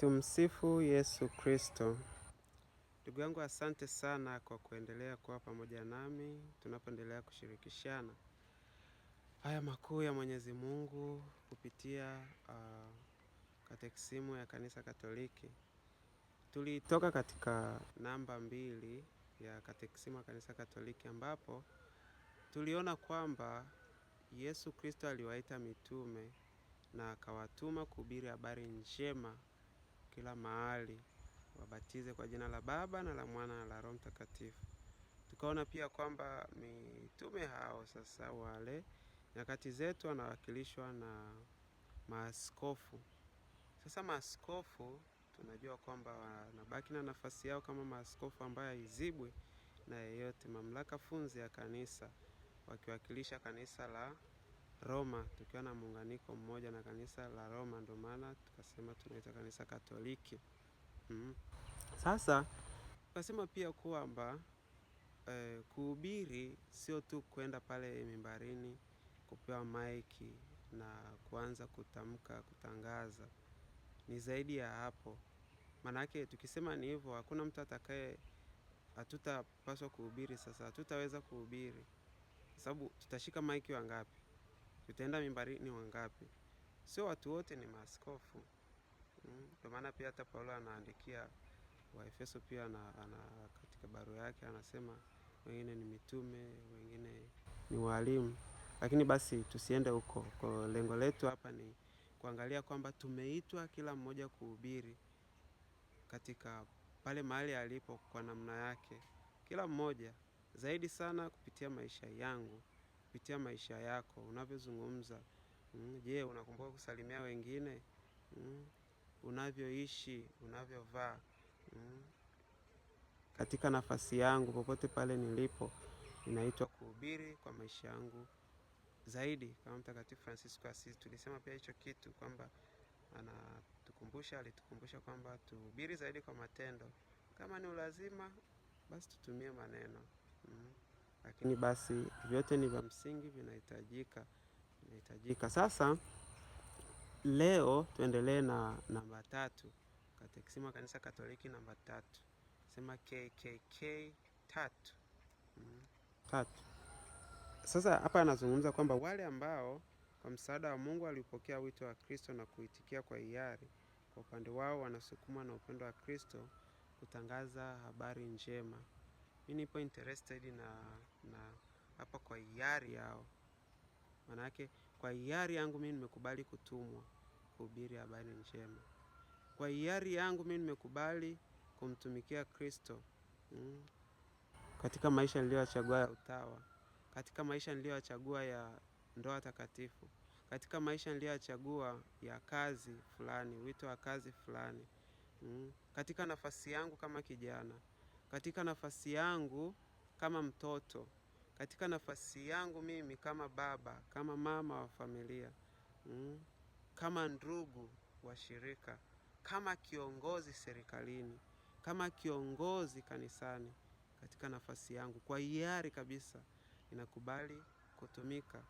Tumsifu Yesu Kristo. Ndugu yangu, asante sana kwa kuendelea kuwa pamoja nami tunapoendelea kushirikishana haya makuu ya Mwenyezi Mungu kupitia katekisimu ya Kanisa Katoliki. Tulitoka katika namba 2 ya katekisimu ya Kanisa Katoliki, ambapo tuliona kwamba Yesu Kristo aliwaita mitume na akawatuma kuhubiri habari njema kila mahali, wabatize kwa jina la Baba na la Mwana na la Roho Mtakatifu. Tukaona pia kwamba mitume hao sasa wale nyakati zetu wanawakilishwa na maaskofu. Sasa maaskofu tunajua kwamba wanabaki na nafasi yao kama maaskofu ambayo haizibwi na yeyote, mamlaka funzi ya kanisa, wakiwakilisha kanisa la Roma, tukiwa na muunganiko mmoja na kanisa la Roma, ndio maana tukasema tunaita Kanisa Katoliki. Sasa tukasema pia kwamba kuhubiri sio tu kwenda pale mimbarini kupewa maiki na kuanza kutamka, kutangaza. Ni zaidi ya hapo. Manake tukisema ni hivyo, hakuna mtu hatutapaswa kuhubiri. Sasa hatutaweza kuhubiri sababu tutashika maiki wangapi? Tutaenda mimbarini wangapi? Sio watu wote ni maaskofu. Kwa maana pia hata Paulo anaandikia Waefeso pia katika barua yake anasema wengine ni mitume, wengine ni walimu. Lakini basi tusiende huko. Kwa lengo letu hapa ni kuangalia kwamba tumeitwa kila mmoja kuhubiri katika pale mahali alipo kwa namna yake. Kila mmoja zaidi sana kupitia maisha yangu, kupitia maisha yako, unavyozungumza. Je, unakumbuka kusalimia wengine? Unavyoishi, unavyovaa. Katika nafasi yangu popote pale nilipo, ninaitwa kuhubiri kwa maisha yangu zaidi. Kama Mtakatifu Francisco Assisi tulisema pia hicho kitu kwamba alitukumbusha kwamba tuhubiri zaidi kwa matendo. Kama ni ulazima basi tutumie maneno. Lakini basi vyote ni vya msingi, vinahitajika. Sasa leo tuendelee na namba 3, katekisimu ya Kanisa Katoliki namba 3. Sema KKK 3. Sasa hapa anazungumza kwamba wale ambao kwa msaada wa Mungu walipokea wito wa Kristo na kuitikia kwa hiari, kwa upande wao wanasukumwa na upendo wa Kristo kutangaza habari njema. Mimi nipo interested na hapa kwa hiari yao. Maana yake kwa hiari yangu mimi nimekubali kutumwa kuhubiri habari njema. Kwa hiari yangu mimi nimekubali kumtumikia Kristo katika maisha niliyochagua ya utawa, katika maisha niliyochagua ya ndoa takatifu, katika maisha niliyochagua ya kazi fulani, wito wa kazi fulani, katika nafasi yangu kama kijana, katika nafasi yangu kama mtoto, katika nafasi yangu mimi kama baba, kama mama wa familia, kama ndugu wa shirika, kama kiongozi serikalini, kama kiongozi kanisani. Katika nafasi yangu kwa hiari kabisa ninakubali kutumika.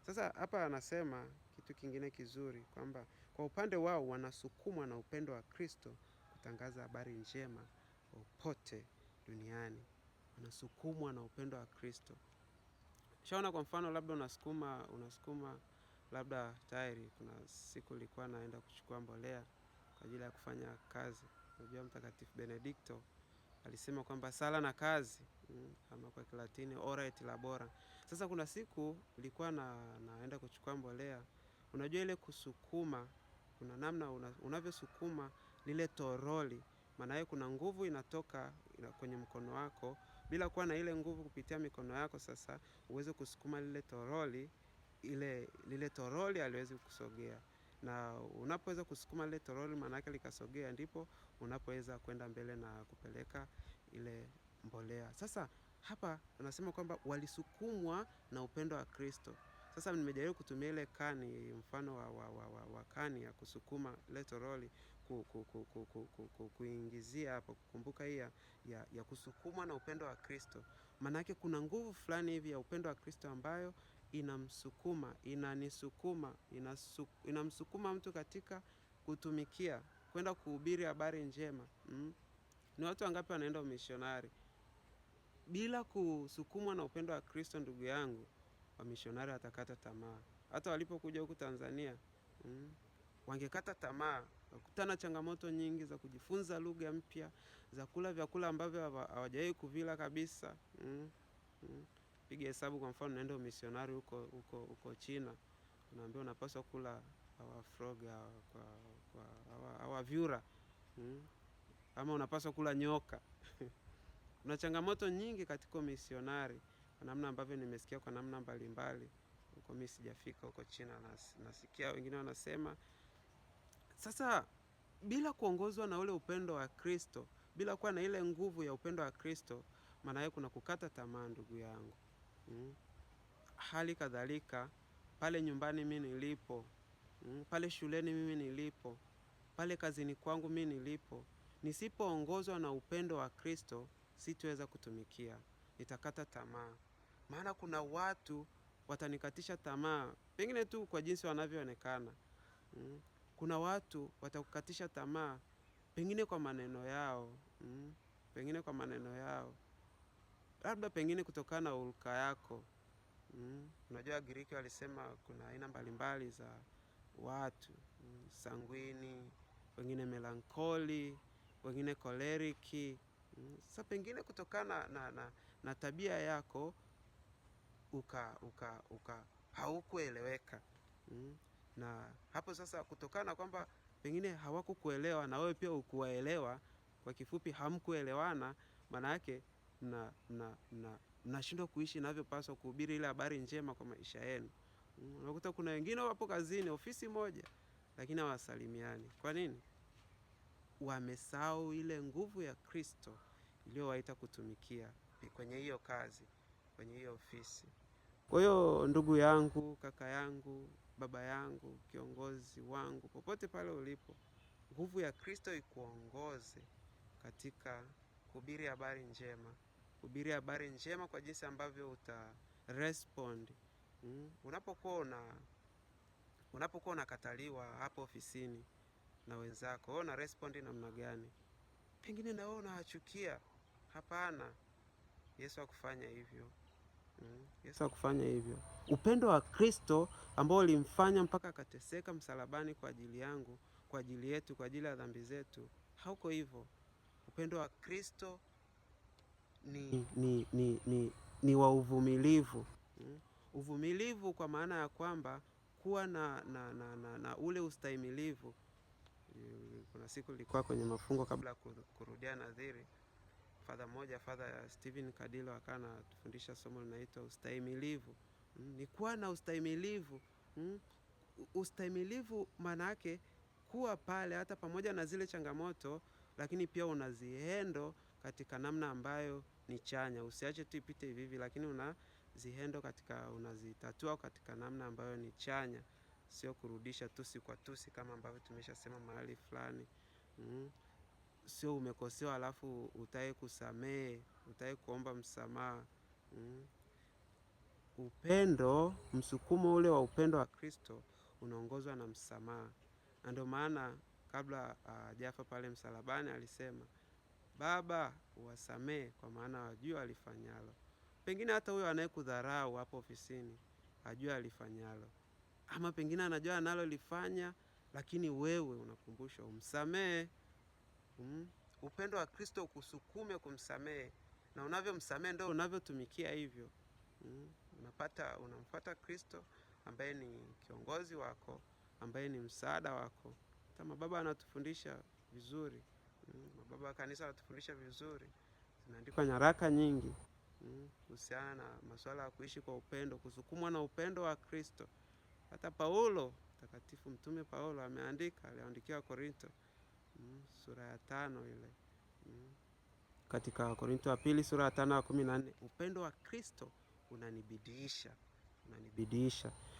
Sasa hapa anasema kitu kingine kizuri kwamba kwa upande wao wanasukumwa na upendo wa Kristo kutangaza habari njema popote duniani. Wanasukumwa na upendo wa Kristo. Shaona kwa mfano labda unasukuma labda tairi. Kuna siku nilikuwa naenda kuchukua mbolea kwa ajili ya kufanya kazi. Unajua Mtakatifu Benedikto alisema kwamba sala na kazi, ama kwa Kilatini ora et labora. Sasa kuna siku nilikuwa naenda kuchukua mbolea. Unajua ile kusukuma, kuna namna unavyosukuma lile toroli, maana yake kuna nguvu inatoka kwenye mkono wako bila kuwa na ile nguvu kupitia mikono yako. Sasa uweze kusukuma lile toroli, lile toroli haliwezi kusogea. Na unapoweza kusukuma lile toroli maana yake likasogea, ndipo unapoweza kwenda mbele na kupeleka ile mbolea. Sasa hapa anasema kwamba walisukumwa na upendo wa Kristo. Sasa nimejaribu kutumia ile kani, mfano wa kani ya kusukuma ile toroli kuingizia hapo, kukumbuka hii ya kusukumwa na upendo wa Kristo. Maana yake kuna nguvu fulani hivi ya upendo wa Kristo ambayo inamsukuma, inamsukuma mtu katika kutumikia kwenda kuhubiri habari njema. Ni watu wangapi wanaenda umishonari bila kusukumwa na upendo wa Kristo? Ndugu yangu, wamishonari watakata tamaa. Hata walipokuja huku Tanzania wangekata tamaa, wakutana changamoto nyingi za kujifunza lugha mpya, za kula vyakula ambavyo hawajawahi kuvila kabisa. Piga hesabu, kwa mfano naenda umisionari huko China, unaambiwa unapaswa kula hawa frog hawa vyura, ama unapaswa kula nyoka. Kuna changamoto nyingi katika umisionari, kwa namna ambavyo nimesikia kwa namna mbalimbali. Huko mimi sijafika huko China, nasikia wengine wanasema. Sasa bila kuongozwa na ule upendo wa Kristo, bila kuwa na ile nguvu ya upendo wa Kristo, maana yake kuna kukata tamaa, ndugu yangu. Hali kadhalika pale nyumbani mimi nilipo, pale shuleni mimi nilipo, pale kazini kwangu mimi nilipo, nisipoongozwa na upendo wa Kristo, sitaweza kutumikia, nitakata tamaa. Maana kuna watu watanikatisha tamaa, pengine tu kwa jinsi wanavyoonekana. Kuna watu watakukatisha tamaa, pengine kwa maneno yao, pengine kwa maneno yao, labda pengine kutokana na hulka yako. Unajua Giriki walisema kuna aina mbalimbali za watu, sanguini, wengine melankoli, wengine koleriki. Sasa pengine kutokana na tabia yako haukueleweka. Na hapo sasa, kutokana kwamba pengine hawakukuelewa na wewe pia hukuwaelewa, kwa kifupi hamkuelewana, maana yake mnashindwa kuishi inavyopaswa, kuhubiri ile habari njema kwa maisha yenu. Unakuta kuna wengine wapo kazini, ofisi moja, lakini hawasalimiani. Kwa nini? Wamesahau ile nguvu ya Kristo iliyowaita kutumikia kwenye hiyo kazi, kwenye hiyo ofisi. Kwa hiyo ndugu yangu, kaka yangu, baba yangu, kiongozi wangu, popote pale ulipo, nguvu ya Kristo ikuongoze katika kuhubiri habari njema. Kuhubiri habari njema kwa jinsi ambavyo utarespond. Unapokuwa unakataliwa hapo ofisini na wenzako, wewe una respond namna gani? Pengine na wewe unawachukia. Hapana. Yesu hakufanya hivyo. Yesu hakufanya hivyo. Upendo wa Kristo ambao ulimfanya mpaka akateseka msalabani kwa ajili yangu, kwa ajili yetu, kwa ajili ya dhambi zetu, hauko hivyo. Upendo wa Kristo ni wa uvumilivu. Uvumilivu kwa maana ya kwamba kuwa na ule ustahimilivu. Kuna siku nilikuwa kwenye mafungo kabla kurudia nadhiri. Father Steven Kadilo akawa anatufundisha somo linaloitwa ustahimilivu. Ni kuwa na ustahimilivu. Ustahimilivu maana yake kuwa pale hata pamoja na zile changamoto, lakini pia unazihendo katika namna ambayo ni chanya. Usiache tu ipite hivi, lakini unazihendo katika, unazitatua katika namna ambayo ni chanya, sio kurudisha tusi kwa tusi kama ambavyo tumeshasema mahali fulani. Sio umekosewa alafu utae kusamehe, utae kuomba msamaha. Upendo, msukumo ule wa upendo wa Kristo unaongozwa na msamaha. Na ndio maana kabla hajafa pale msalabani alisema, Baba, uwasamehe kwa maana hawajui alifanyalo. Pengine hata huyo anayekudharau hapo ofisini hajui alifanyalo, ama pengine anajua analolifanya, lakini wewe unakumbushwa umsamehe. Upendo wa Kristo ukusukume kumsamehe, na unavyomsamehe ndio unavyotumikia hivyo. Unamfuata Kristo ambaye ni kiongozi wako, ambaye ni msaada wako. Kama baba anatufundisha vizuri, mababa wa kanisa anatufundisha vizuri. Zinaandikwa nyaraka nyingi kuhusiana na masuala ya kuishi kwa upendo, kusukumwa na upendo wa Kristo. Hata Paulo mtakatifu, mtume Paulo aliandikia Korinto, sura ya 5 ile. Katika Korinto wa pili sura ya 5:14, upendo wa Kristo unanibidiisha.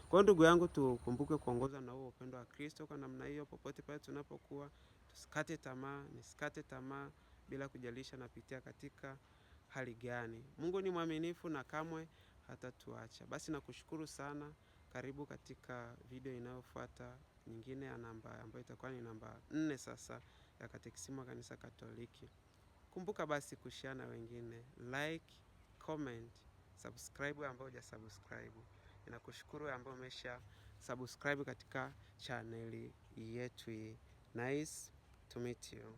Kwa ndugu yangu, tukumbuke kuongoza na huo upendo wa Kristo kwa namna hiyo popote pale tunapokuwa. Tusikate tamaa, nisikate tamaa, bila kujalisha napitia katika hali gani. Mungu ni mwaminifu na kamwe hatatuacha. Basi nakushukuru sana. Karibu katika video inayofuata. nyingine ya namba ambayo itakuwa ni namba 4 sasa ya Katekisimu wa Kanisa Katoliki. Kumbuka basi kushare na wengine, like, comment, subscribe ambao hujasubscribe. Ninakushukuru ambao umesha subscribe katika channel yetu hii. Nice to meet you.